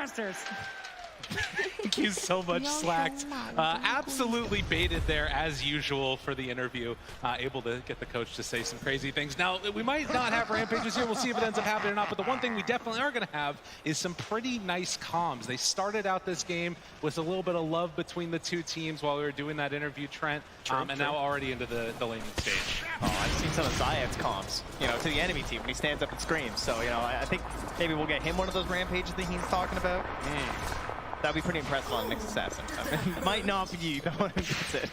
Masters. Thank you so much, Slacked. Absolutely baited there as usual for the interview. Able to get the coach to say some crazy things. Now, we might not have rampages here. We'll see if it ends up happening or not. But the one thing we definitely are going to have is some pretty nice comms. They started out this game with a little bit of love between the two teams while we were doing that interview, Trent. And now already into the laning stage. Oh, I've seen some of Zayat's comms, to the enemy team when he stands up and screams. So, I think maybe we'll get him one of those rampages that he's talking about. That'd be pretty impressive on Nick's Assassin. It might not be you, but that's it.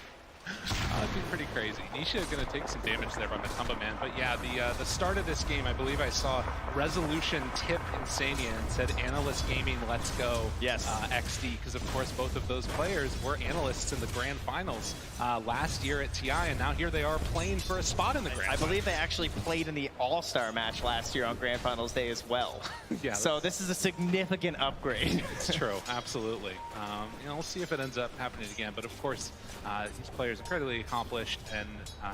It'd be pretty crazy. Nisha going to take some damage there from the Tumba Man. But yeah, the start of this game, I believe I saw Resolution tip Insania and said Analyst Gaming, let's go. Yes. XD, because of course both of those players were analysts in the Grand Finals last year at TI, and now here they are playing for a spot in the Grand Finals. I believe they actually played in the All-Star match last year on Grand Finals Day as well. Yeah. So this is a significant upgrade. It's true, absolutely. We'll see if it ends up happening again, but of course, these players incredibly accomplished and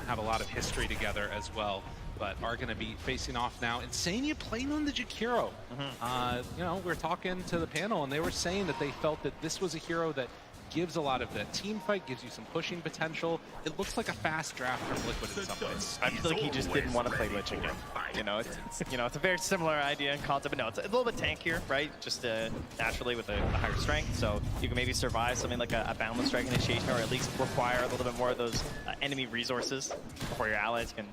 have a lot of history together as well, but are going to be facing off now. Insania playing on the Jakiro. We're talking to the panel and they were saying that they felt that this was a hero that gives a lot of the team fight, gives you some pushing potential. It looks like a fast draft from Liquid in some ways. I feel like he just didn't want to play Lich again. It's a very similar idea and concept, but no, it's a little bit tankier, right? Just naturally with a higher strength, so you can maybe survive something like a Boundless Strike Initiation, or at least require a little bit more of those enemy resources before your allies can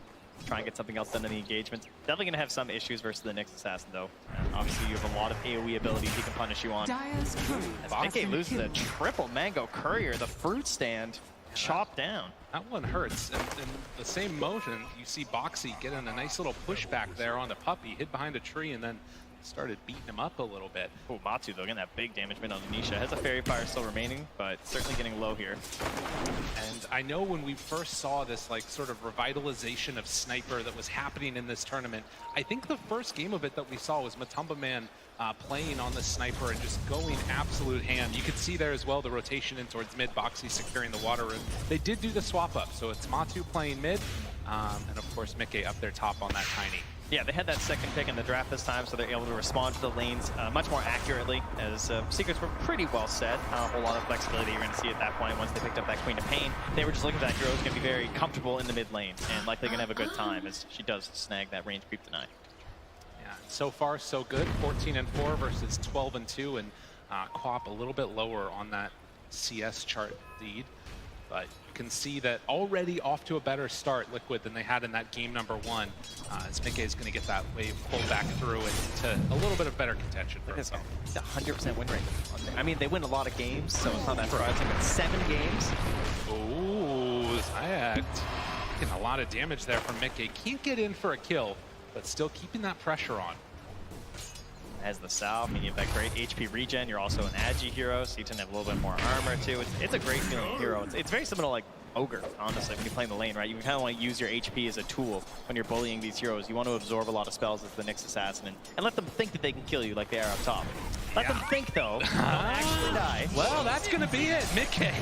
try and get something else done in the engagement. Definitely going to have some issues versus the Nyx Assassin, though. Obviously, you have a lot of AoE abilities he can punish you on. As Nikke loses a triple Mango Courier, the fruit stand chopped down. That one hurts. And in the same motion, you see Boxy getting a nice little pushback there on the Puppy, hid behind a tree, and then started beating him up a little bit. Oh, Matsu, though, getting that big damage mid on Anisha. Has a Fairy Fire still remaining, but certainly getting low here. And I know when we first saw this, sort of revitalization of Sniper that was happening in this tournament, I think the first game of it that we saw was Matumba Man playing on the Sniper and just going absolute ham. You could see there as well the rotation in towards mid, Boxy securing the water room. They did do the swap up, so it's Matu playing mid, and of course Mikke up there top on that Tiny. Yeah, they had that second pick in the draft this time, so they're able to respond to the lanes much more accurately, as secrets were pretty well set. A whole lot of flexibility you're going to see at that point once they picked up that Queen of Pain. They were just looking at that hero who's going to be very comfortable in the mid lane, and likely going to have a good time, as she does snag that range creep deny. Yeah, so far so good. 14-4 versus 12-2, and Quap a little bit lower on that CS chart lead. But you can see that already off to a better start, Liquid, than they had in that game number 1. As Mikke is going to get that wave pulled back through into a little bit of better contention for himself. It's a 100% win rate. I mean, they win a lot of games, so it's not that surprising, but 7 games. Ooh, Zayat getting a lot of damage there from Mikke. Can't get in for a kill, but still keeping that pressure on. As the Sal, you have that great HP regen. You're also an Agi hero, so you tend to have a little bit more armor too. It's a great feeling hero. It's very similar to like Ogre, honestly, when you play in the lane, right? You kind of want to use your HP as a tool when you're bullying these heroes. You want to absorb a lot of spells as the Nyx Assassin and let them think that they can kill you like they are up top. Let them think, though. Don't actually die. Well, that's going to be it. Mikke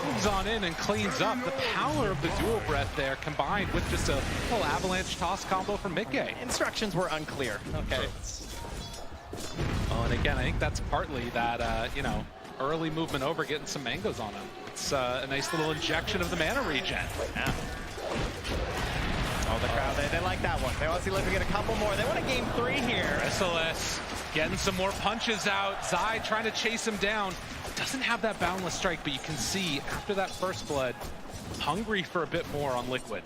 moves on in and cleans up. The power of the dual breath there combined with just a little avalanche toss combo from Mikke. Instructions were unclear. Okay. Oh, and again, I think that's partly that, early movement over, getting some mangoes on him. It's a nice little injection of the mana regen. Yeah. Oh, the crowd, they like that one. They want to see Liquid get a couple more. They want a game 3 here. SLS getting some more punches out. Zai trying to chase him down. Doesn't have that Boundless Strike, but you can see after that first blood, hungry for a bit more on Liquid.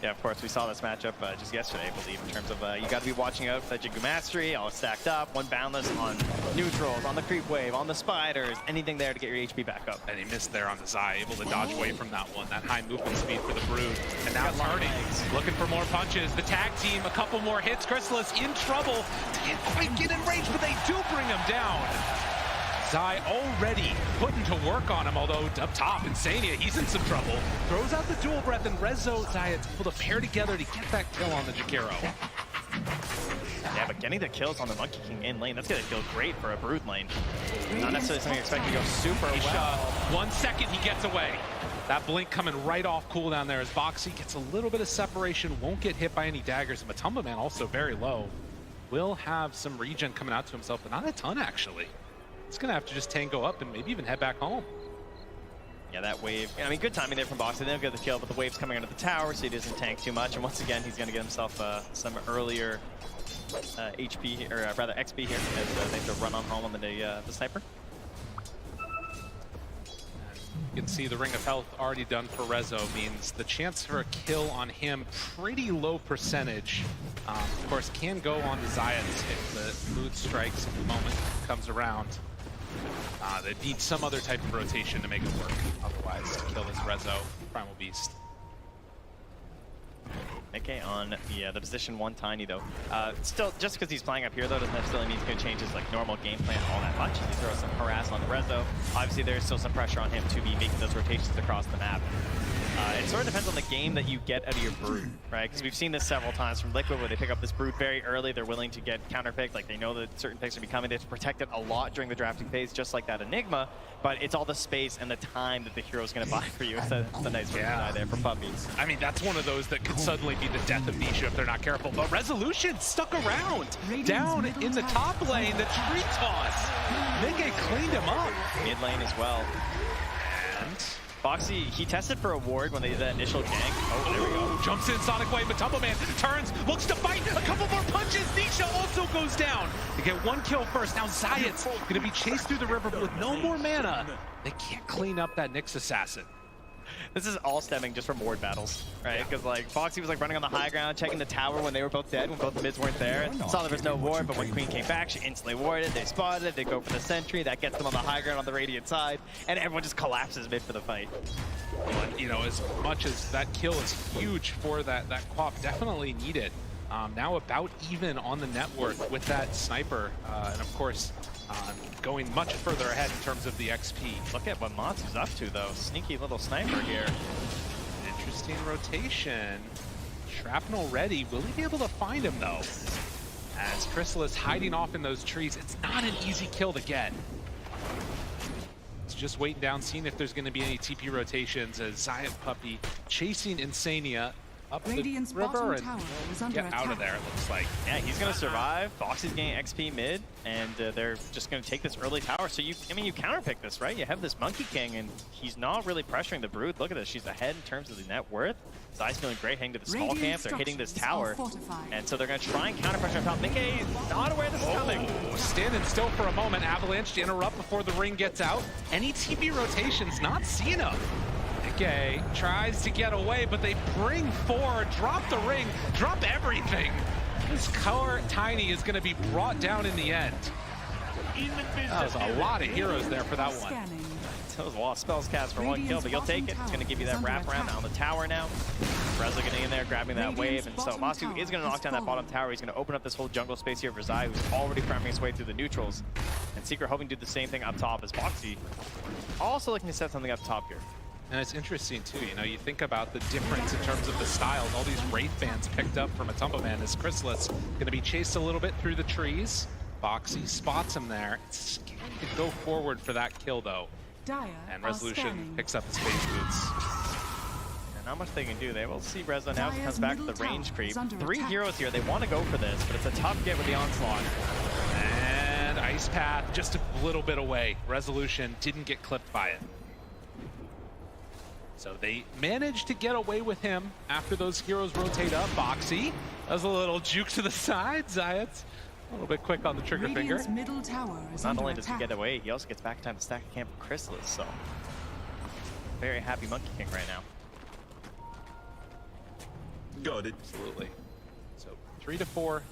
Yeah, of course, we saw this matchup just yesterday, I believe, in terms of you got to be watching out for that Jigu Mastery, all stacked up, one Boundless on neutrals, on the creep wave, on the spiders, anything there to get your HP back up. And he missed there on the Zai, able to dodge away from that one, that high movement speed for the Brood. And now turning, looking for more punches. The tag team, a couple more hits. Chrysalis in trouble. Can't quite get in range, but they do bring him down. Zai already putting to work on him, although up top, Insania, he's in some trouble. Throws out the dual breath, and Rezo Zayat's able to pair together to get that kill on the Jakiro. Yeah, but getting the kills on the Monkey King in lane, that's going to feel great for a Brood lane. Not necessarily something you expect to go super well. 1 second, he gets away. That blink coming right off cooldown there as Boxy gets a little bit of separation, won't get hit by any daggers. And Matumba Man also very low. Will have some regen coming out to himself, but not a ton, actually. He's gonna have to just tango up and maybe even head back home. Yeah, that wave. I mean, good timing there from Boxy. They don't get the kill, but the wave's coming under the tower, so he doesn't tank too much. And once again, he's going to get himself some earlier HP, or rather XP here, as they have to run on home on the sniper. You can see the Ring of Health already done for Rezo means the chance for a kill on him, pretty low percentage. Of course, can go on to Zayas if the mood strikes at the moment comes around. They need some other type of rotation to make it work, otherwise to kill this Rezo Primal Beast. Okay, on the position 1 Tiny though. Still, just because he's playing up here though, doesn't necessarily mean he's going to change his like normal game plan all that much. He throws some harass on the Rezo. Obviously, there's still some pressure on him to be making those rotations across the map. It sort of depends on the game that you get out of your Brood, right? Because we've seen this several times from Liquid where they pick up this Brood very early. They're willing to get counterpicked. Like they know that certain picks are coming. They have to protect it a lot during the drafting phase, just like that Enigma. But it's all the space and the time that the hero's going to buy for you. It's a nice way to die there for Puppy. I mean, that's one of those that could suddenly be the death of Nisha if they're not careful. But Resolution stuck around. Down in the top lane, the tree toss. Mege cleaned him up. Mid lane as well. And Boxy, he tested for a ward when they did that initial gank. Oh, there we go. Jumps in Sonic Wave, but Tumble Man turns, looks to fight, a couple more punches. Nisha also goes down. They get 1 kill first. Now Zayat's gonna be chased through the river, but with no more mana, they can't clean up that Nyx assassin. This is all stemming just from ward battles, right? Because like Boxy was like running on the high ground, checking the tower when they were both dead, when both the mids weren't there. Saw there was no ward, but when Queen came back, she instantly warded. They spotted it. They go for the sentry. That gets them on the high ground on the Radiant side, and everyone just collapses mid for the fight. But, you know, as much as that kill is huge for that Quap, definitely needed. Now about even on the net worth with that sniper, and of course, going much further ahead in terms of the XP. Look at what Matsu's up to, though. Sneaky little sniper here. Interesting rotation. Shrapnel ready. Will he be able to find him, though? As Chrysalis hiding off in those trees, it's not an easy kill to get. It's just waiting down, seeing if there's going to be any TP rotations as Zayat Puppy chasing Insania up Radiant's the river and get attack. out of there, it looks like. Yeah, he's going to survive. Boxy's getting XP mid, and they're just going to take this early tower. So you counterpick this, right? You have this Monkey King, and he's not really pressuring the Brood. Look at this. She's ahead in terms of the net worth. Zai's feeling great heading to the small camp. They're hitting this tower, and so they're going to try and counter pressure on top. Mege not aware this is coming. Standing still for a moment. Avalanche to interrupt before the ring gets out. Any TP rotations, not seeing him. Mege tries to get away, but they bring forward, drop the ring, drop everything. This core Tiny is going to be brought down in the end. That was a lot of heroes there for that one. That was a lot of spells cast for 1 kill, but you'll take it. It's going to give you that wraparound on the tower now. Rezo getting in there, grabbing that wave, and so Matsu is going to knock down that bottom tower. He's going to open up this whole jungle space here for Zai, who's already farming his way through the neutrals. And Secret hoping to do the same thing up top as Boxy. Also looking to set something up top here. And it's interesting too, you know, you think about the difference in terms of the styles. All these Wraith bands picked up from a Tumble Man. As Chrysalis going to be chased a little bit through the trees. Boxy spots him there. It's scary to go forward for that kill though. And Resolution picks up his phase boots. And not much they can do. They will see Rezo now as he comes back to the range creep. 3 heroes here. They want to go for this, but it's a tough get with the onslaught. And Ice Path just a little bit away. Resolution didn't get clipped by it. So they managed to get away with him after those heroes rotate up. Boxy does a little juke to the side. Zayat's a little bit quick on the trigger finger. Middle tower is Not only does he get away, he also gets back in time to stack a camp for Chrysalis, so very happy Monkey King right now. Got it. Absolutely. So 3-4.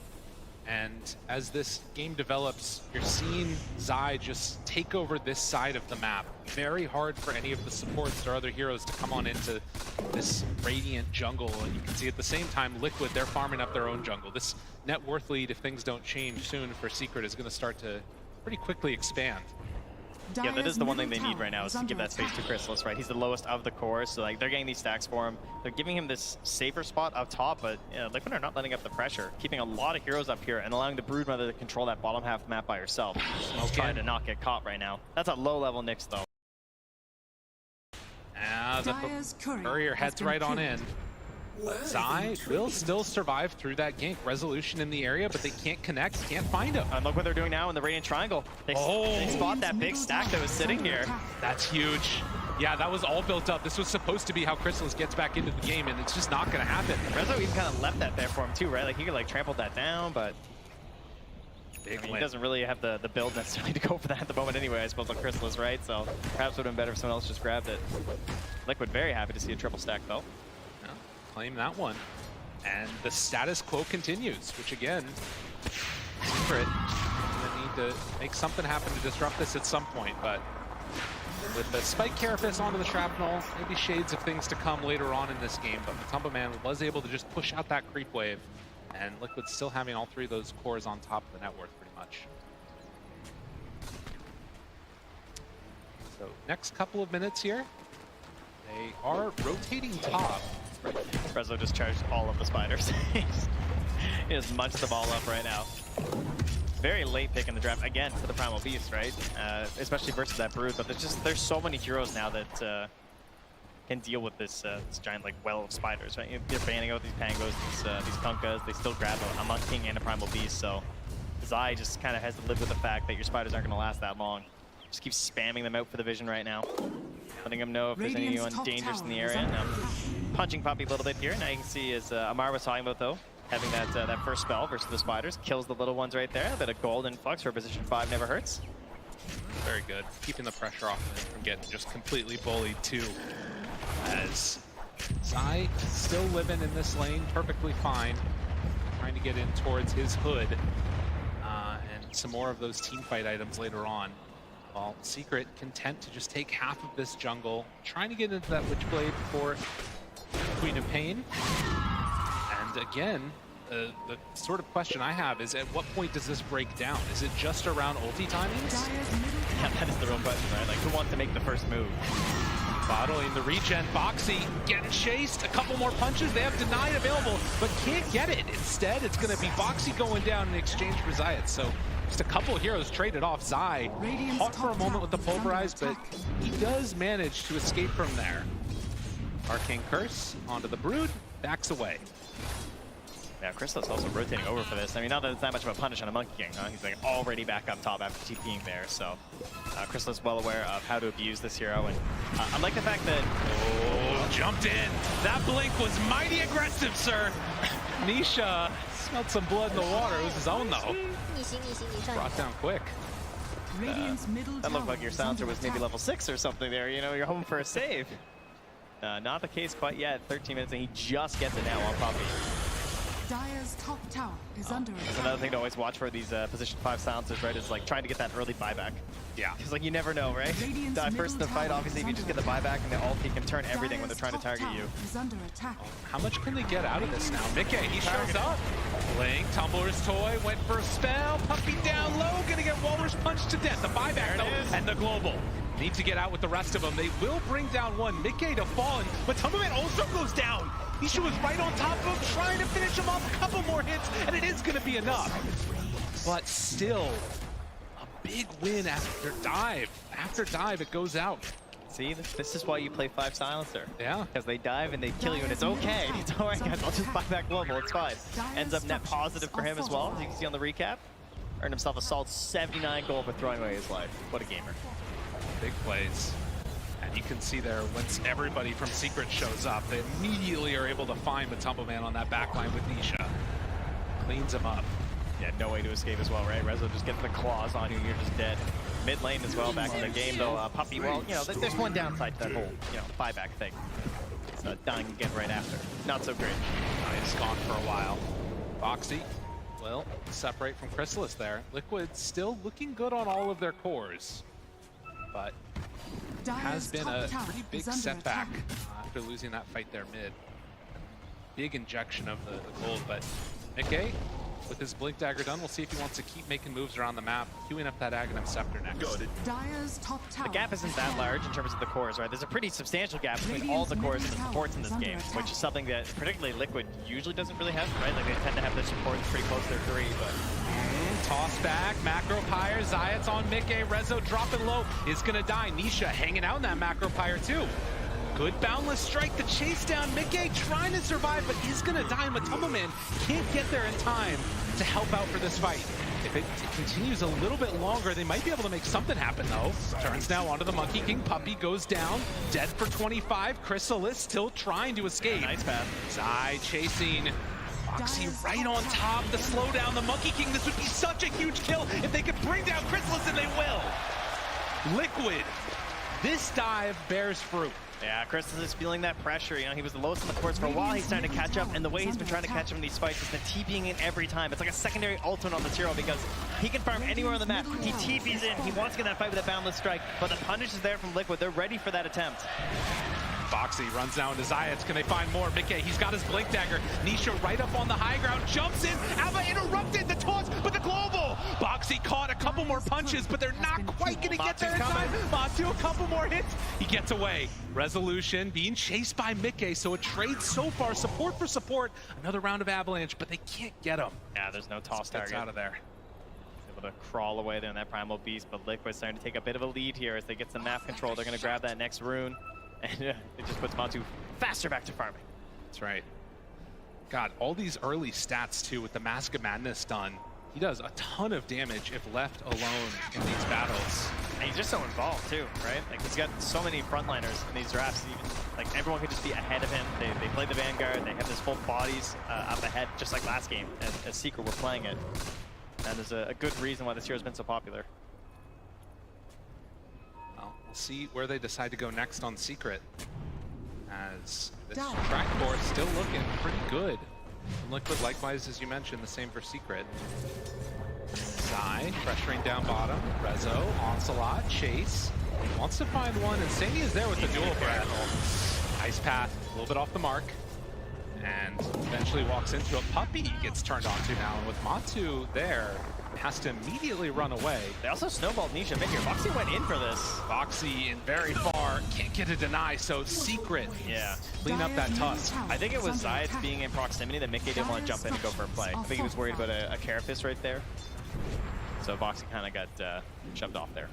And as this game develops, you're seeing Zai just take over this side of the map. Very hard for any of the supports or other heroes to come on into this Radiant jungle. And you can see at the same time, Liquid, they're farming up their own jungle. This net worth lead, if things don't change soon for Secret, is going to start to pretty quickly expand. Yeah, that is the one thing they need right now, is to give that space to Chrysalis, right? He's the lowest of the core, so like they're getting these stacks for him. They're giving him this safer spot up top, but Liquid are not letting up the pressure, keeping a lot of heroes up here and allowing the Brood Mother to control that bottom half map by herself. Smel's trying to not get caught right now. That's a low-level Nyx, though. The courier heads right on in. But Zai will still survive through that gank. Resolution in the area, but they can't connect, can't find him. And look what they're doing now in the Radiant Triangle. They spot that big stack that was sitting here. That's huge. Yeah, that was all built up. This was supposed to be how Chrysalis gets back into the game, and it's just not going to happen. Rezo even kind of left that there for him too, right? Like he could like trample that down, but he doesn't really have the build necessarily to go for that at the moment anyway, I suppose, on Chrysalis, right? So perhaps would have been better if someone else just grabbed it. Liquid very happy to see a triple stack though. Yeah, claim that one. And the status quo continues, which again, Secret gonna need to make something happen to disrupt this at some point, but with the Spike Carapace onto the Shrapnel, maybe shades of things to come later on in this game, but Matumba Man was able to just push out that creep wave, and Liquid still having all three of those cores on top of the net worth pretty much. So next couple of minutes here, they are rotating top. Rezo just charged all of the spiders. He just munched the ball up right now. Very late pick in the draft, again, for the Primal Beast, right? Especially versus that Brood, but there's so many heroes now that can deal with this giant like well of spiders, right? They're banning out these Pangos, these Kunkas, they still grab a Monk King and a Primal Beast, so Zai just kind of has to live with the fact that your spiders aren't going to last that long. Just keep spamming them out for the vision right now. Letting them know if there's anyone dangerous in the area. Now, punching Puppy a little bit here. Now you can see, as Amar was talking about though, having that first spell versus the spiders. Kills the little ones right there. A bit of gold influx for position 5 never hurts. Very good. Keeping the pressure off of him from getting just completely bullied too. As Zai still living in this lane perfectly fine. Trying to get in towards his hood. And some more of those team fight items later on. While Secret content to just take half of this jungle. Trying to get into that Witchblade for Queen of Pain. And again, the sort of question I have is, at what point does this break down? Is it just around ulti timings? Yeah, that is the real question, right? Like, who wants to make the first move? Bottling the regen. Boxy getting chased. A couple more punches. They have denied available, but can't get it. Instead, it's going to be Boxy going down in exchange for Zayat. So just a couple of heroes traded off. Zai caught for a moment with the pulverize, but he does manage to escape from there. Arcane Curse onto the Brood. Backs away. Yeah, Chrysalis also rotating over for this. I mean, not that it's that much of a punish on a Monkey King, huh? He's like already back up top after TPing there, so Chrysalis well aware of how to abuse this hero, and I like the fact that... Oh, jumped in! That blink was mighty aggressive, sir! Nisha smelled some blood in the water. It was his own, though. Brought down quick. That looked like your silencer was maybe level 6 or something there, you know, you're hoping for a save. Not the case quite yet. 13 minutes, and he just gets it now on Puppy. Dire's top tower is under attack. That's another thing to always watch for these position 5 silencers, right? Is like trying to get that early buyback. Yeah. Because like you never know, right? Die first in the fight, obviously, if you just get the buyback and the ulti can turn everything when they're trying to target you. Is under attack. How much can they get out of this now? Mickey, he shows up. Blink, Tumbler's Toy, went for a spell. Puppy down low, gonna get Walrus punched to death. The buyback though, and the global. Need to get out with the rest of them. They will bring down one. Mickey to fall, but Tumbleman also goes down. Nisha was right on top of him, trying to finish him off. A couple more hits, and it is going to be enough. But still, a big win after dive. After dive, it goes out. See, this is why you play 5 silencer. Yeah. Because they dive and they kill you, and it's okay. It's all right, guys. I'll just buy back global. It's fine. Ends up net positive for him as well, as you can see on the recap. Earned himself a solid 79 gold for throwing away his life. What a gamer. Big plays. And you can see there, once everybody from Secret shows up, they immediately are able to find Matumba Man on that backline with Nisha. Cleans him up. Yeah, no way to escape as well, right? Rezo just gets the claws on you, you're just dead. Mid lane as well, back in the game though. Puppy, well, you know, there's one downside to that whole, you know, buyback thing. It's dying again right after. Not so great. He's gone for a while. Boxy will separate from Chrysalis there. Liquid still looking good on all of their cores, but has been a pretty big setback after losing that fight there mid. Big injection of the gold, but Mickey, with his Blink Dagger done, we'll see if he wants to keep making moves around the map, queuing up that Aghanim Scepter next. Dire's top tower. The gap isn't that large in terms of the cores, right? There's a pretty substantial gap between all the cores and the supports in this game, which is something that particularly Liquid usually doesn't really have, right? Like they tend to have their supports pretty close to their 3, but... Toss back, Macro Pyre, Zayat's on Mickey, Rezo dropping low, is gonna die. Nisha hanging out in that Macro Pyre too. Good boundless strike, the chase down. mGA trying to survive, but he's gonna die. Matumbaman can't get there in time to help out for this fight. If it continues a little bit longer, they might be able to make something happen, though. Turns now onto the Monkey King. Puppey goes down, dead for 25. Chrysalis still trying to escape. Nice path. Zai chasing. Foxy right on top to slow down the Monkey King. This would be such a huge kill if they could bring down Chrysalis, and they will. Liquid. This dive bears fruit. Yeah, Chrysalis is feeling that pressure. You know, he was the lowest in the course for a while. He's starting to catch up, and the way he's been trying to catch him in these fights is the TPing in every time. It's like a secondary ultimate on the Tiro because he can farm anywhere on the map. He TPs in. He wants to get that fight with a boundless strike, but the punish is there from Liquid. They're ready for that attempt. Foxy runs down to Zayats. Can they find more? mGA, he's got his Blink Dagger. Nisha right up on the high ground, jumps in. Alba interrupted the toss, but the global. Boxy caught a couple more punches, but they're not quite going to get there in time. Matu, a couple more hits. He gets away. Resolution being chased by mGA, so a trade so far. Support for support. Another round of Avalanche, but they can't get him. Yeah, there's no toss target. Out of there. Able to crawl away there in that Primal Beast, but Liquid's starting to take a bit of a lead here as they get some map control. They're going to grab that next rune. And it just puts Matu faster back to farming. That's right. God, all these early stats, too, with the Mask of Madness done. He does a ton of damage if left alone in these battles. And he's just so involved, too, right? Like, he's got so many frontliners in these drafts. Even, like, everyone could just be ahead of him. They play the Vanguard. They have this full bodies up ahead, just like last game, as Secret were playing it. And there's a good reason why this hero's been so popular. See where they decide to go next on Secret, as this track course still looking pretty good. And Liquid, likewise, as you mentioned, the same for Secret. Zai pressuring down bottom. Rezo, Onslaught, Chase. Wants to find one, and Sani is there with the dual breath. Ice path, a little bit off the mark. And eventually walks into a Puppey, gets turned onto now. And with Matu there, has to immediately run away. They also snowballed Nisha mid here. Foxy went in for this. Foxy in very far, can't get a deny, so Secret. Yeah. Clean up that tusk. I think it was Zayats being in proximity that mGA didn't want to jump in and go for a play. I think he was worried about a Carapace right there. So Foxy kind of got shoved off there.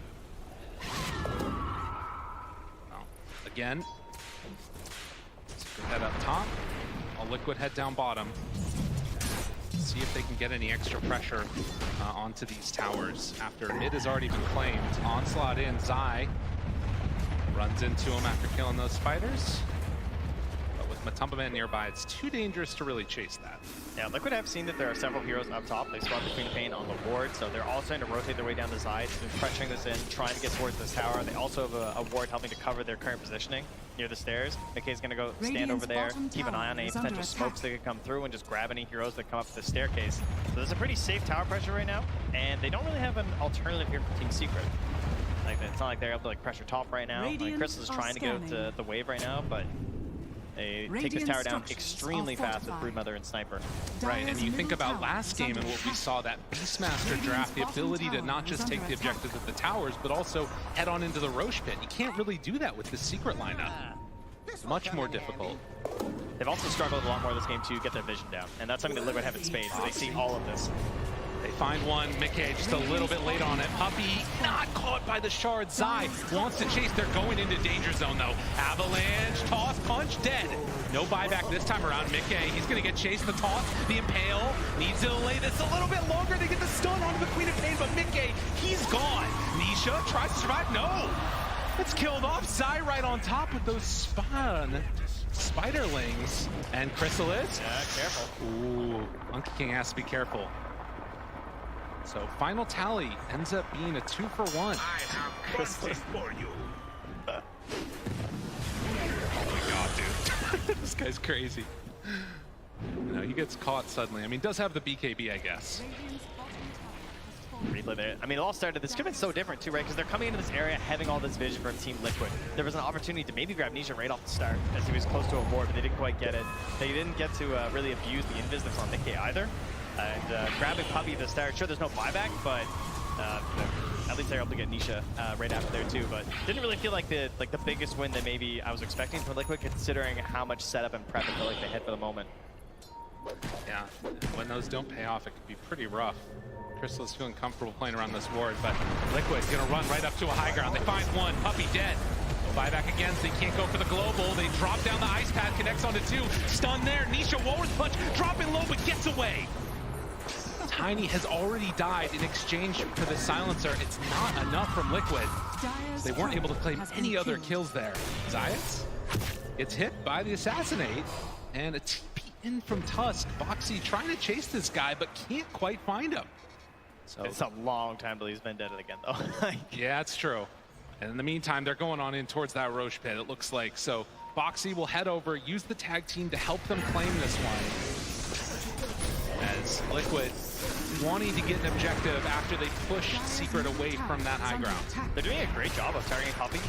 Well, again, Secret head up top, a Liquid head down bottom. See if they can get any extra pressure onto these towers after mid has already been claimed. Onslaught in, Zai runs into him after killing those spiders. But with Matumbaman nearby, it's too dangerous to really chase that. Yeah, Liquid have seen that there are several heroes up top. They spawned the Queen of Pain on the ward, so they're all starting to rotate their way down the side, pressuring this in, trying to get towards this tower. They also have a ward helping to cover their current positioning near the stairs. mGA's gonna go stand over there, keep an eye on any potential smokes that could come through, and just grab any heroes that come up the staircase. So there's a pretty safe tower pressure right now, and they don't really have an alternative here for Team Secret. Like, it's not like they're able to like pressure top right now. Like, Crystal is trying to go to the wave right now, but they take this tower down extremely fast with Broodmother and Sniper. Right, and you think about last game and what we saw, that Beastmaster draft, the ability to not just take the objectives of the towers, but also head on into the Roche pit. You can't really do that with the Secret lineup. Much more difficult. They've also struggled a lot more this game to get their vision down, and that's something that Liquid have in spades. So they see all of this. They find one, mGA just a little bit late on it. Puppey not caught by the shard. Zai wants to chase. They're going into danger zone though. Avalanche, toss, punch, dead. No buyback this time around. mGA, he's gonna get chased. The toss, the impale, needs to delay this a little bit longer. They get the stun onto the Queen of Pain, but mGA, he's gone. Nisha tries to survive, no. It's killed off. Zai right on top with those spiderlings. And Chrysalis. Yeah, careful. Ooh, Monkey King has to be careful. So final tally ends up being a 2-for-1. I have justice for you. Oh my god, dude. This guy's crazy. You know, he gets caught suddenly. I mean, does have the BKB, I guess. Relay there. I mean, it all started, this could have been so different too, right? Because they're coming into this area having all this vision from Team Liquid. There was an opportunity to maybe grab Nisha right off the start as he was close to a ward, but they didn't quite get it. They didn't get to really abuse the invis that's on mGA either. And grabbing Puppey at the start, sure, there's no buyback, but at least they're able to get Nisha right after there too. But didn't really feel like the biggest win that maybe I was expecting from Liquid, considering how much setup and prep I feel like they had for the moment. Yeah, when those don't pay off, it could be pretty rough. Crystal is feeling comfortable playing around this ward, but Liquid's gonna run right up to a high ground. They find one, Puppey dead. Buyback again, so they can't go for the global. They drop down the ice pad, connects onto 2. Stun there. Nisha War's punch, dropping low, but gets away. Tiny has already died in exchange for the silencer. It's not enough from Liquid. Dire's They weren't able to claim has been any other killed. kills there. Zayas gets hit by the Assassinate, and a TP in from Tusk. Boxy trying to chase this guy, but can't quite find him. So It's a long time till he's been dead again, though. yeah, it's true. And in the meantime, they're going on in towards that Roche pit, it looks like. So Boxy will head over, use the tag team to help them claim this one. As Liquid wanting to get an objective after they push Secret away from that high ground. They're doing a great job of targeting Poppy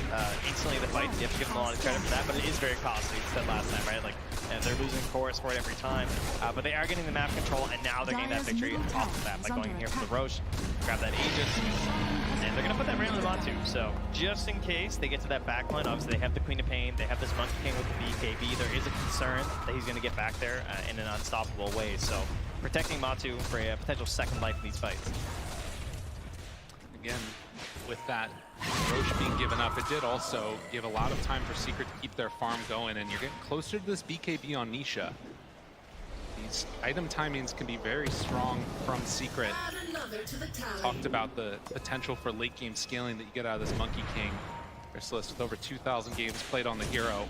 instantly in the fight. You have to give them a lot of credit for that, but it is very costly. We said last time, right? Like, they're losing cores for it every time, but they are getting the map control, and now they're getting that victory off of that by going in here for the Roche, grab that Aegis, and they're gonna put that right on the bot too. So just in case they get to that backline, obviously they have the Queen of Pain, they have this Monkey King with the BKB. There is a concern that he's gonna get back there in an unstoppable way. So protecting Matu for a potential second life in these fights. Again, with that Roche being given up, it did also give a lot of time for Secret to keep their farm going, and you're getting closer to this BKB on Nisha. These item timings can be very strong from Secret. Talked about the potential for late game scaling that you get out of this Monkey King. Chrysalis with over 2,000 games played on the hero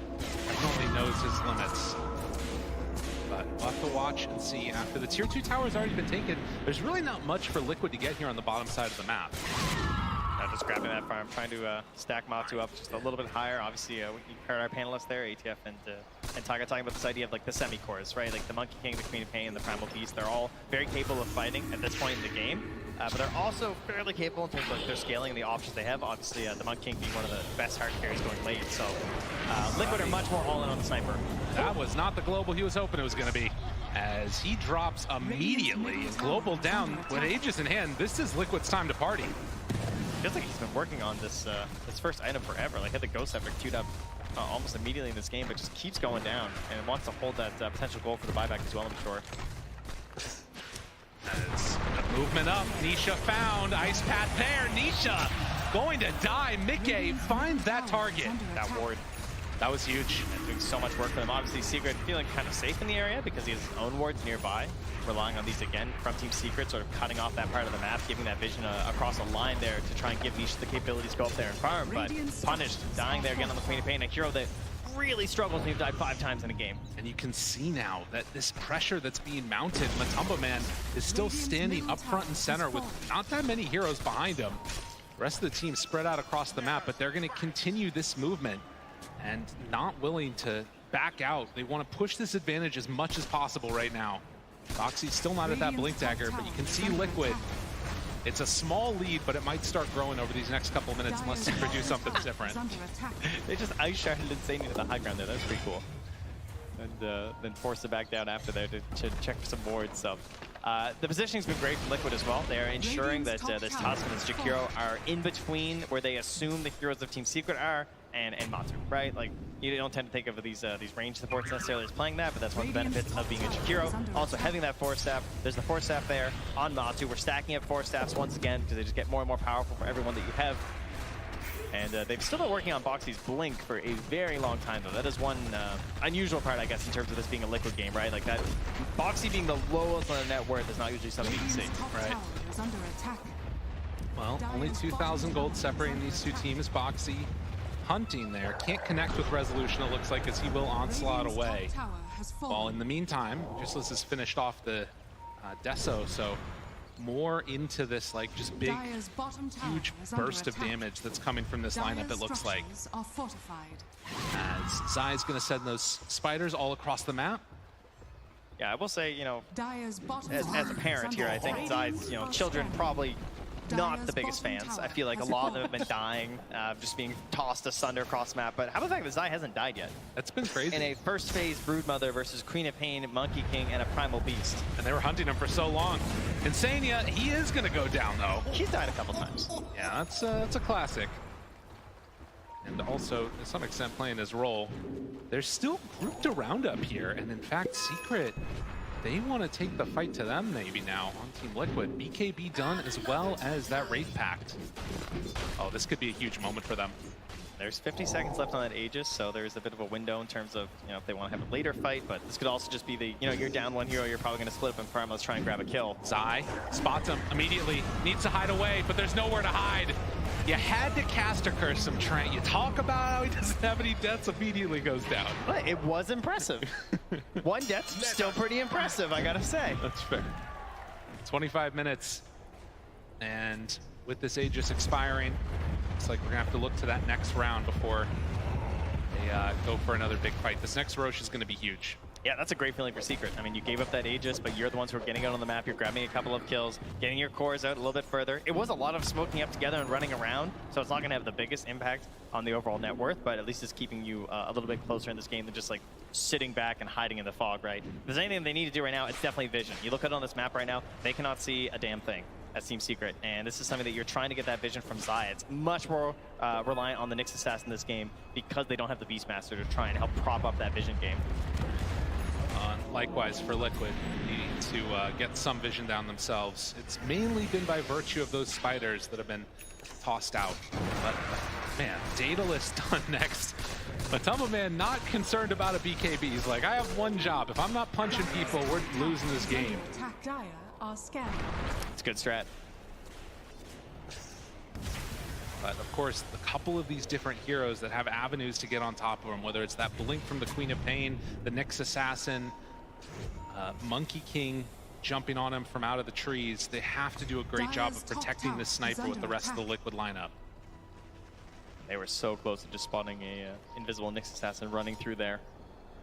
definitely knows his limits. But we'll have to watch and see. After the tier 2 tower has already been taken, there's really not much for Liquid to get here on the bottom side of the map. Just grabbing that farm, trying to stack Matu up just a little bit higher. Obviously, we heard our panelists there, ATF and Taga, talking about this idea of like the semi-cores, right? Like the Monkey King, the Queen of Pain, and the Primal Beast, they're all very capable of fighting at this point in the game. But they're also fairly capable in terms of like, their scaling and the options they have. Obviously, the Monkey King being one of the best hard carries going late. So Liquid are much more all in on the sniper. That was not the global he was hoping it was going to be, as he drops immediately. Global down with Aegis in hand. This is Liquid's time to party. Feels like he's been working on this this first item forever. Like had the Ghost Scepter queued up almost immediately in this game, but just keeps going down and wants to hold that potential goal for the buyback as well, I'm sure. As a movement up, Nisha found ice pad there. Nisha going to die. Mickey finds that target. That ward. That was huge. And doing so much work for them. Obviously, Secret feeling kind of safe in the area because he has his own wards nearby. Relying on these again from Team Secret, sort of cutting off that part of the map, giving that vision across a line there to try and give Nisha the capabilities to go up there and farm. But punished, dying there again on the Queen of Pain, a hero that really struggles when you die 5 times in a game. And you can see now that this pressure that's being mounted, Matumba Man is still standing up front and center with not that many heroes behind him. The rest of the team spread out across the map, but they're going to continue this movement and not willing to back out. They want to push this advantage as much as possible right now. Boxy's still not at that Blink Dagger, but you can see Liquid. It's a small lead, but it might start growing over these next couple minutes unless they do something different. They just ice sharded Insanely to the high ground there. That was pretty cool. And then forced it back down after there to check for some wards. So the positioning's been great from Liquid as well. They are ensuring that this Tusk and this Jakiro are in between where they assume the heroes of Team Secret are and Matu, right? Like, you don't tend to think of these range supports necessarily as playing that, but that's one of the benefits of being a Jakiro. Also having that Force Staff. There's the Force Staff there on Matu. We're stacking up Force Staffs once again because they just get more and more powerful for everyone that you have. And they've still been working on Boxy's Blink for a very long time, though. That is one unusual part, I guess, in terms of this being a Liquid game, right? Like that, Boxy being the lowest on the net worth is not usually something you can see, right? Well, only 2,000 gold separating these two teams. Boxy hunting there. Can't connect with Resolution, it looks like, as he will onslaught away. While in the meantime, Chrysalis has finished off the Deso, so more into this like just big, huge burst of damage that's coming from this lineup, it looks like. As Zai's going to send those spiders all across the map. Yeah, I will say, you know, as a parent here, I think Zai's, you know, children probably not the biggest fans. I feel like a lot of them have been dying, just being tossed asunder across the map. But how about the fact that Zai hasn't died yet? That's been crazy. In a first phase Broodmother versus Queen of Pain, Monkey King, and a Primal Beast. And they were hunting him for so long. Insania, he is going to go down, though. He's died a couple times. Yeah, that's a classic. And also, to some extent, playing his role. They're still grouped around up here. And in fact, Secret, they want to take the fight to them maybe now on Team Liquid. BKB done as well as that Wraith Pact. Oh, this could be a huge moment for them. There's 50 seconds left on that Aegis, so there's a bit of a window in terms of, you know, if they want to have a later fight, but this could also just be the, you know, you're down one hero, you're probably going to split up in farm, let's try and grab a kill. Zai spots him immediately, needs to hide away, but there's nowhere to hide. You had to cast a curse him, Trent. You talk about how he doesn't have any deaths, immediately goes down. But it was impressive. One death, still pretty impressive, I gotta say. That's fair. 25 minutes, and with this Aegis expiring, looks like we're gonna have to look to that next round before they go for another big fight. This next Roche is gonna be huge. Yeah, that's a great feeling for Secret. I mean, you gave up that Aegis, but you're the ones who are getting out on the map. You're grabbing a couple of kills, getting your cores out a little bit further. It was a lot of smoking up together and running around, so it's not going to have the biggest impact on the overall net worth, but at least it's keeping you a little bit closer in this game than just like sitting back and hiding in the fog, right? If there's anything they need to do right now, it's definitely vision. You look out on this map right now, they cannot see a damn thing as Team Secret, and this is something that you're trying to get that vision from Zai. It's much more reliant on the Nyx Assassin in this game because they don't have the Beastmaster to try and help prop up that vision game. Likewise for Liquid, needing to get some vision down themselves. It's mainly been by virtue of those spiders that have been tossed out. But man, Daedalus done next. But Man not concerned about a BKB. He's like, I have one job. If I'm not punching people, we're losing this game. Attack Dire are scanned. It's a good strat. But of course, a couple of these different heroes that have avenues to get on top of them, whether it's that Blink from the Queen of Pain, the Nyx Assassin, Monkey King jumping on him from out of the trees, they have to do a great job of protecting the sniper with the rest of the Liquid lineup. They were so close to just spotting a invisible Nyx Assassin running through there.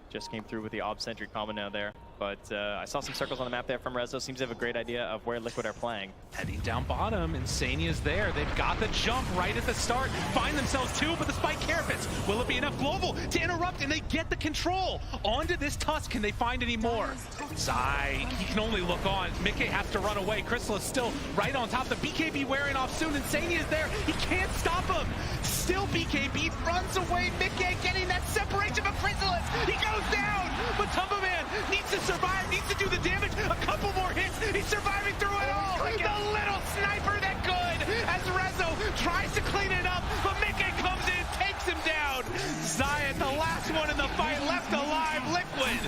Just came through with the Ob Sentry combo now there. But I saw some circles on the map there from Rezo. Seems to have a great idea of where Liquid are playing. Heading down bottom, Insania's there. They've got the jump right at the start. Find themselves two, but the Spike Carapace. Will it be enough global to interrupt? And they get the control. Onto this Tusk, can they find any more? Zai, he can only look on. Mickey has to run away. Chrysalis still right on top. The BKB wearing off soon. Insania's there. He can't stop him. Still BKB runs away. Mickey getting that separation from Chrysalis. He goes down, but Man needs to survive, needs to do the damage. A couple more hits. He's surviving through it all. The little sniper that could, as Rezo tries to clean it up, but Mickey comes in, takes him down. Zai, the last one in the fight, left alive. Liquid,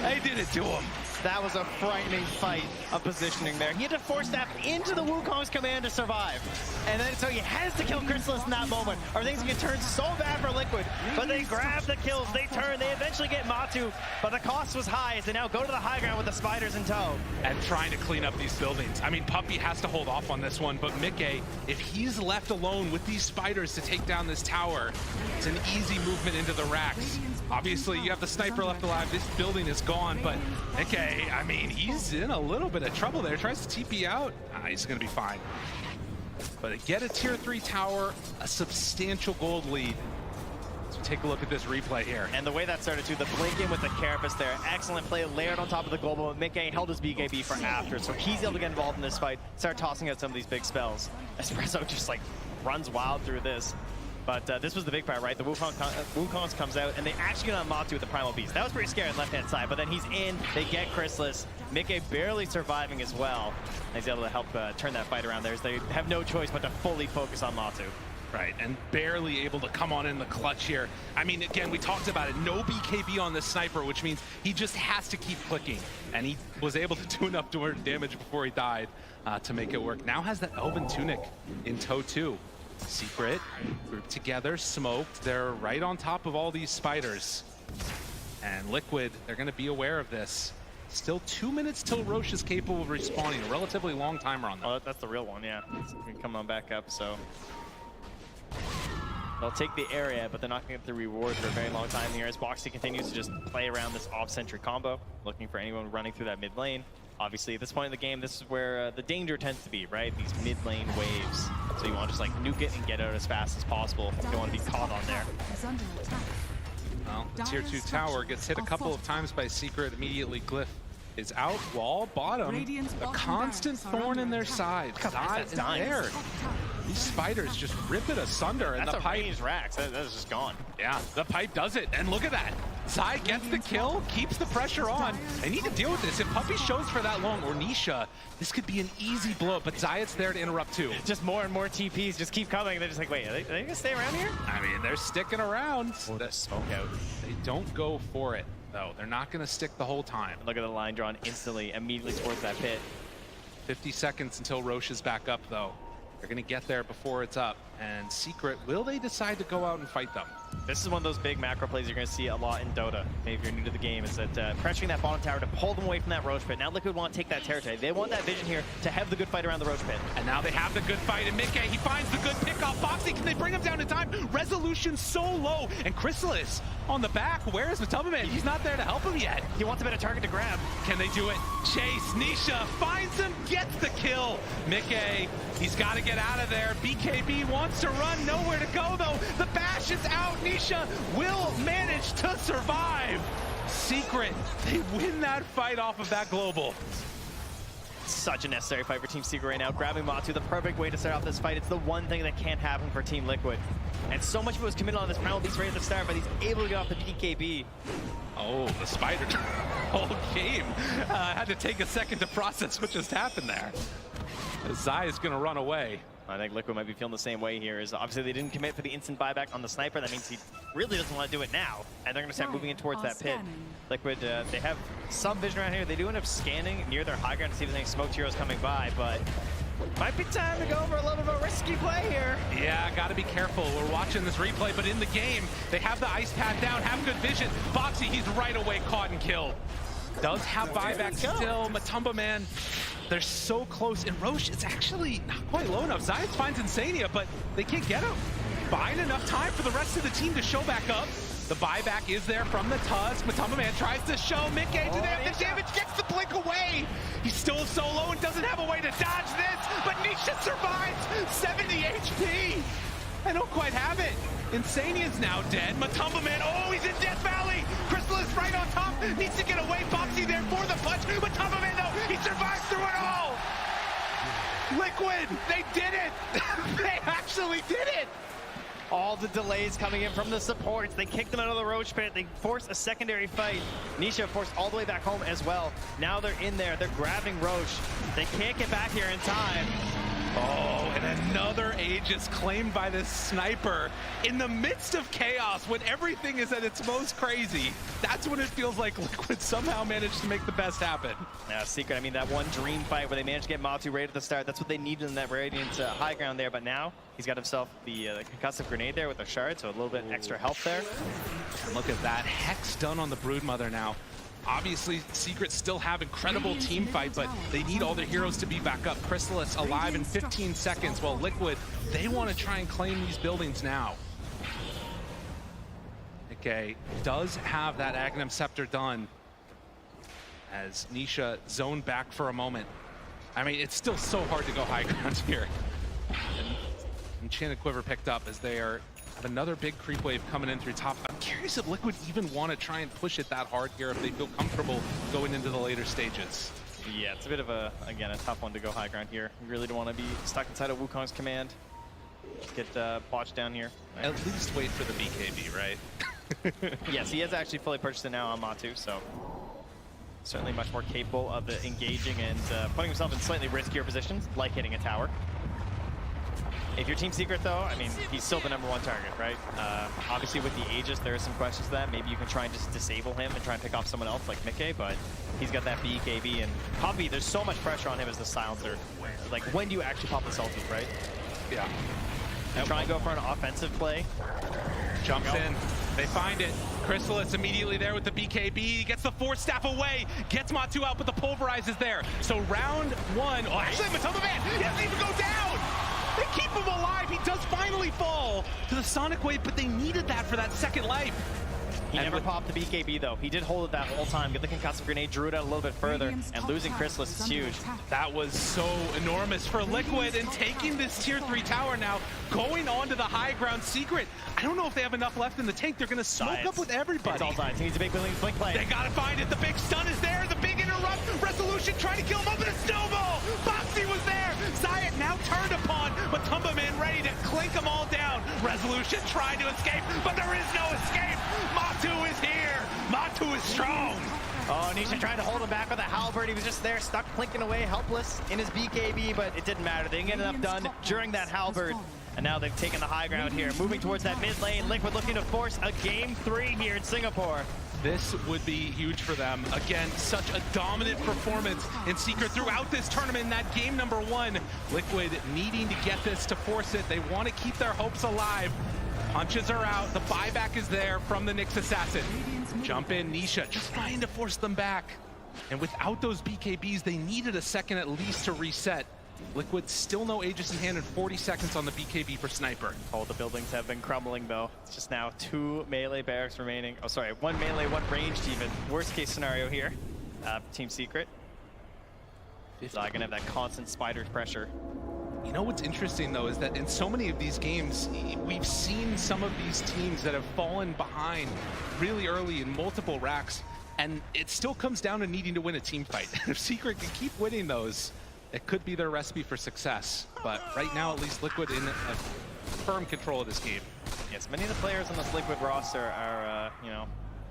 they did it to him. That was a frightening fight of positioning there. He had to force that into the Wukong's command to survive. And then so he has to kill Chrysalis in that moment, or things can turn so bad for Liquid. But they grab the kills, they turn, they eventually get Matu, but the cost was high as they now go to the high ground with the spiders in tow. And trying to clean up these buildings. I mean, Puppey has to hold off on this one, but Mickey, if he's left alone with these spiders to take down this tower, it's an easy movement into the racks. Obviously, you have the sniper left alive. This building is gone, but Mickey, I mean, he's in a little bit of trouble there. Tries to TP out. He's going to be fine. But get a tier 3 tower, a substantial gold lead. So take a look at this replay here. And the way that started too, the blink in with the Carapace there. Excellent play layered on top of the global. Mickey held his BKB for after, so he's able to get involved in this fight, start tossing out some of these big spells. Espresso just like runs wild through this. But this was the big part, right? The Wukong comes out, and they actually get on Matu with the Primal Beast. That was pretty scary on the left-hand side, but then he's in, they get Chrysalis. Mickey barely surviving as well. And he's able to help turn that fight around there, as they have no choice but to fully focus on Matu. Right, and barely able to come on in the clutch here. I mean, again, we talked about it. No BKB on the sniper, which means he just has to keep clicking. And he was able to do enough damage before he died to make it work. Now has that Elven Tunic in tow too. Secret, grouped together, smoked. They're right on top of all these spiders. And Liquid, they're going to be aware of this. Still 2 minutes till Roche is capable of respawning. A relatively long timer on that. Oh, that's the real one, yeah. It's coming on back up, so. They'll take the area, but they're not going to get the reward for a very long time here as Boxy continues to just play around this off-sentry combo, looking for anyone running through that mid lane. Obviously, at this point in the game, this is where the danger tends to be, right? These mid-lane waves. So you want to just like nuke it and get out as fast as possible. You don't want to be caught on there. Well, the tier 2 tower gets hit a couple of times by Secret. Immediately, Glyph is out. Wall bottom. A constant thorn in their side. Zai is there. These spiders just rip it asunder. And that's the pipe. Ranged Rax. That's just gone. Yeah, the pipe does it. And look at that. Zai gets the kill, keeps the pressure on. They need to deal with this. If Puppey shows for that long, or Nisha, this could be an easy blow, but Zayat's there to interrupt too. Just more and more TPs just keep coming. They're just like, wait, are they gonna stay around here? I mean, they're sticking around. The smoke out. They don't go for it, though. They're not gonna stick the whole time. Look at the line drawn instantly, immediately towards that pit. 50 seconds until Roche is back up, though. They're gonna get there before it's up. And Secret, will they decide to go out and fight them? This is one of those big macro plays you're going to see a lot in Dota, maybe if you're new to the game, is that pressuring that bottom tower to pull them away from that Roche pit. Now Liquid want to take that territory. They want that vision here to have the good fight around the Roche pit. And now they have the good fight, and mCA, he finds the good pick off Foxy. Can they bring him down in time? Resolution so low, and Chrysalis on the back. Where is Matubman? He's not there to help him yet. He wants a bit of target to grab. Can they do it? Chase, Nisha finds him, gets the kill. mCA, he's got to get out of there. BKB wants to run, nowhere to go though. The bash is out. Nisha will manage to survive. Secret, they win that fight off of that global. Such a necessary fight for Team Secret right now. Grabbing Matu, the perfect way to start off this fight. It's the one thing that can't happen for Team Liquid. And so much of it was committed on this Primal Beast right at the start, but he's able to get off the BKB. Oh, the spider whole game. Had to take a second to process what just happened there. Zai is going to run away. I think Liquid might be feeling the same way here. Is obviously they didn't commit for the instant buyback on the sniper. That means he really doesn't want to do it now. And they're going to start moving in towards that pit. Liquid, they have some vision around here. They do end up scanning near their high ground to see if there's any smoked heroes coming by, but might be time to go for a little bit of a risky play here. Yeah, got to be careful. We're watching this replay, but in the game, they have the ice pad down, have good vision. Foxy, he's right away caught and killed. Does have buyback still. Matumba, man, they're so close. And Roche, it's actually not quite low enough. Zayat finds Insania, but they can't get him. Buying enough time for the rest of the team to show back up. The buyback is there from the Tusk. Matumba Man tries to show mCA to them. The damage gets the blink away. He's still so low and doesn't have a way to dodge this, but Nisha survives. 70 HP. I don't quite have it. Insania's now dead. Matumba Man, oh, he's in Death Valley. Chrysalis right on top, needs to get away. Foxy there for the punch. Matumba Man, though, he survives through it all. Liquid, they did it. They actually did it. All the delays coming in from the supports. They kicked them out of the Roche pit. They forced a secondary fight. Nisha forced all the way back home as well. Now they're in there. They're grabbing Roche. They can't get back here in time. Oh, and another Aegis claimed by this sniper in the midst of chaos when everything is at its most crazy. That's when it feels like Liquid somehow managed to make the best happen. Yeah, Secret, I mean, that one dream fight where they managed to get Matu right at the start, that's what they needed in that Radiant high ground there, but now he's got himself the concussive grenade there with a shard, so a little bit extra health there. And look at that, Hex done on the Broodmother now. Obviously, Secret still have incredible team fight, but they need all their heroes to be back up. Chrysalis alive in 15 seconds, while Liquid, they want to try and claim these buildings now. Okay, does have that Aghanim Scepter done as Nisha zoned back for a moment. I mean, it's still so hard to go high ground here. And Enchanted Quiver picked up as they are another big creep wave coming in through top. I'm curious if Liquid even want to try and push it that hard here, if they feel comfortable going into the later stages. Yeah, it's a bit of a, again, a tough one to go high ground here. You really don't want to be stuck inside of Wukong's command. Get botched down here. At least wait for the BKB, right? Yes, he has actually fully purchased it now on Matu, so certainly much more capable of engaging and putting himself in slightly riskier positions, like hitting a tower. If you're Team Secret, though, I mean, he's still the #1 target, right? Obviously, with the Aegis, there are some questions to that. Maybe you can try and just disable him and try and pick off someone else like mCA, but he's got that BKB. And Puppey, there's so much pressure on him as the silencer. Like, when do you actually pop the ulti, right? Yeah. And try and go for an offensive play. Jumps in. They find it. Chrysalis immediately there with the BKB. Gets the Force Staff away. Gets Matu out, but the Pulverize is there. So round one. Oh, actually, Matumba Man, he doesn't even go down. They keep him alive. He does finally fall to the Sonic Wave, but they needed that for that second life. He never popped the BKB, though. He did hold it that whole time. Get the concussive grenade, drew it out a little bit further, and losing Chrysalis is huge. That was so enormous for Liquid, and taking this tier 3 tower now, going on to the high ground. Secret, I don't know if they have enough left in the tank. They're going to smoke up with everybody. It's all Science. He needs a big blink play. They got to find it. The big stun is there. The big interrupt. Resolution trying to kill him up in a snowball. Foxy was there. Zayat now turned upon. Matumba Man ready to clink them all down. Resolution trying to escape, but there is no escape. Matu is here. Matu is strong. Oh, Nisha tried to hold him back with a halberd. He was just there, stuck plinking away, helpless in his BKB, but it didn't matter. They didn't get enough done during that halberd. And now they've taken the high ground here, moving towards that mid lane. Liquid looking to force a game 3 here in Singapore. This would be huge for them. Again, such a dominant performance in Secret throughout this tournament in that game number 1. Liquid needing to get this to force it. They want to keep their hopes alive. Punches are out. The buyback is there from the Nyx Assassin. Jump in, Nisha trying to force them back. And without those BKBs, they needed a second at least to reset. Liquid still no Aegis in hand and 40 seconds on the BKB for Sniper. Oh, the buildings have been crumbling though. It's just now 2 melee barracks remaining. Oh, sorry, 1 melee, 1 ranged even. Worst case scenario here. Team Secret. It's not gonna have that constant spider pressure. You know what's interesting though is that in so many of these games, we've seen some of these teams that have fallen behind really early in multiple racks, and it still comes down to needing to win a team fight. If Secret can keep winning those, it could be their recipe for success. But right now, at least Liquid in a firm control of this game. Yes, many of the players on this Liquid roster are, you know,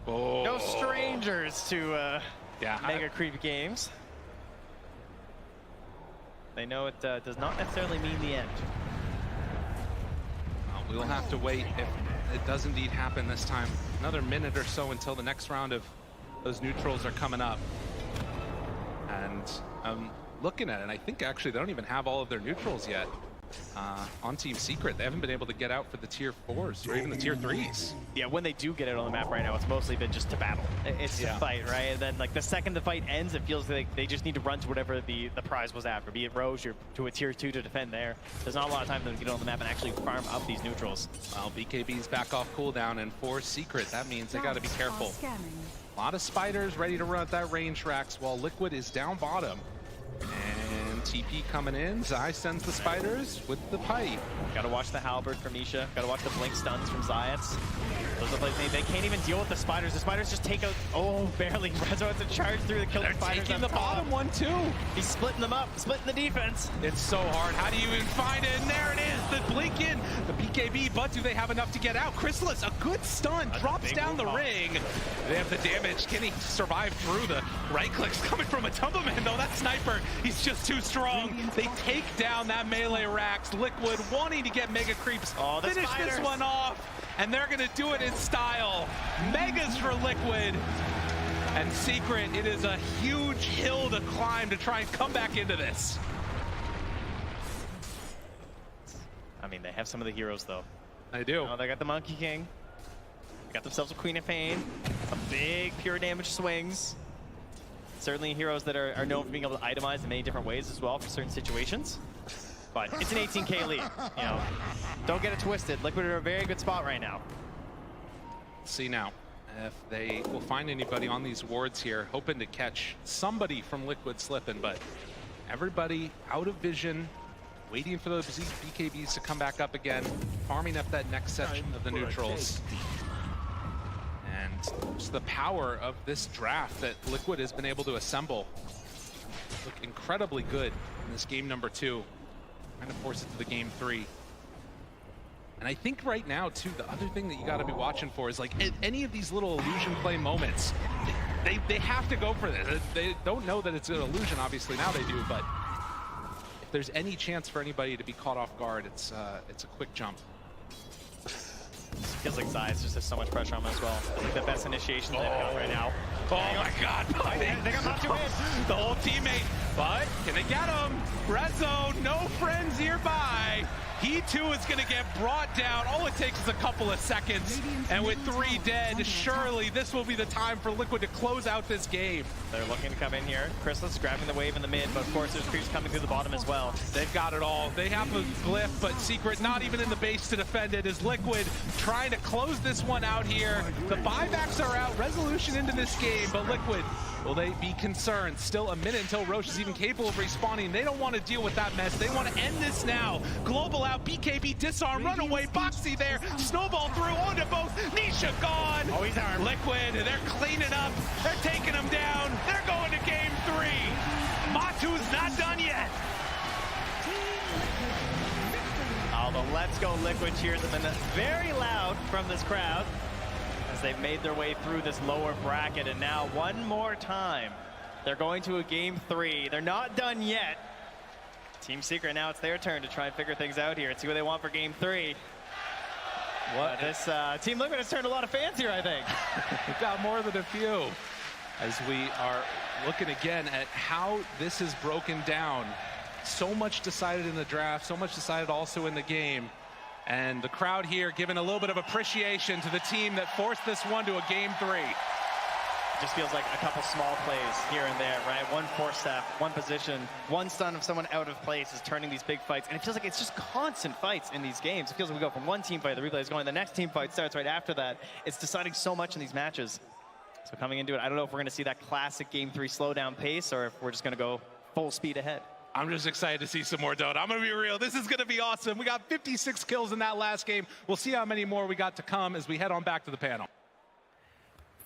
no strangers to mega creep games. They know it does not necessarily mean the end. We'll have to wait if it does indeed happen this time. Another minute or so until the next round of those neutrals are coming up. And looking at it, and I think actually they don't even have all of their neutrals yet on Team Secret. They haven't been able to get out for the tier 4s or even the tier 3s. Yeah, when they do get it on the map right now, it's mostly been just to battle. It's to fight, right? And then like the second the fight ends, it feels like they just need to run to whatever the prize was after, be it Roche or to a tier 2 to defend there. There's not a lot of time for them to get on the map and actually farm up these neutrals. Well, BKB's back off cooldown, and for Secret, that means they got to be careful. A lot of spiders ready to run at that range racks while Liquid is down bottom. And TP coming in. Zai sends the spiders with the pipe. Gotta watch the halberd from Nisha. Gotta watch the blink stuns from Zayats. Those are the plays they can't even deal with the spiders. The spiders just take out, oh, barely. Rezo has to charge through the killer spiders. They're taking the bottom one too. He's splitting them up, splitting the defense. It's so hard. How do you even find it? And there it is, the blink in, the BKB, but do they have enough to get out? Chrysalis, a good stun, drops down the ring. They have the damage. Can he survive through the right clicks coming from a Tumbleman? No, that Sniper, he's just too strong. They take down that melee racks. Liquid wanting to get mega creeps. Finish this one off, and they're gonna do it in style. Megas for Liquid. And Secret, it is a huge hill to climb to try and come back into this. I mean, they have some of the heroes though. I do. Oh, they got the Monkey King. They got themselves a Queen of Pain. Some big pure damage swings. Certainly heroes that are known for being able to itemize in many different ways as well for certain situations. But it's an 18k lead, you know. Don't get it twisted. Liquid are in a very good spot right now. Let's see now if they will find anybody on these wards here, hoping to catch somebody from Liquid slipping, but everybody out of vision, waiting for those BKBs to come back up again, farming up that next section of the neutrals. And just the power of this draft that Liquid has been able to assemble. Look incredibly good in this game number 2. Trying to force it to the game 3. And I think right now, too, the other thing that you got to be watching for is like any of these little illusion play moments, they have to go for this. They don't know that it's an illusion, obviously, now they do, but if there's any chance for anybody to be caught off guard, it's a quick jump. Feels like Zayas just has so much pressure on him as well. I think the best initiation they've got right now. Oh my God! They got Matu in. The whole teammate, but can they get him? Rezo, no friends nearby. He too is going to get brought down. All it takes is a couple of seconds, and with 3 dead, surely this will be the time for Liquid to close out this game. They're looking to come in here. Chrysalis grabbing the wave in the mid, but of course there's creeps coming through the bottom as well. They've got it all. They have a glyph, but Secret not even in the base to defend it. Is Liquid trying to close this one out here. The buybacks are out. Resolution into this game, but Liquid, will they be concerned? Still a minute until Roche is even capable of respawning. They don't want to deal with that mess. They want to end this now. Global out, BKB disarm, runaway, Boxy there, snowball through onto both. Nisha gone. Oh, he's armed. Liquid, they're cleaning up. They're taking him down. They're going to game 3. Matu's not done yet. Oh, the Let's Go Liquid cheers have been very loud from this crowd. As as they've made their way through this lower bracket. And now one more time, they're going to a game 3. They're not done yet. Team Secret, now it's their turn to try and figure things out here and see what they want for game 3. This Team Liquid has turned a lot of fans here, I think. We've got more than a few as we are looking again at how this is broken down. So much decided in the draft, so much decided also in the game. And the crowd here giving a little bit of appreciation to the team that forced this one to a game 3. Just feels like a couple small plays here and there, right? One force staff, one position, one stun of someone out of place is turning these big fights. And it feels like it's just constant fights in these games. It feels like we go from one team fight, the replay is going, the next team fight starts right after that. It's deciding so much in these matches. So coming into it, I don't know if we're going to see that classic game 3 slowdown pace or if we're just going to go full speed ahead. I'm just excited to see some more Dota. I'm going to be real. This is going to be awesome. We got 56 kills in that last game. We'll see how many more we got to come as we head on back to the panel.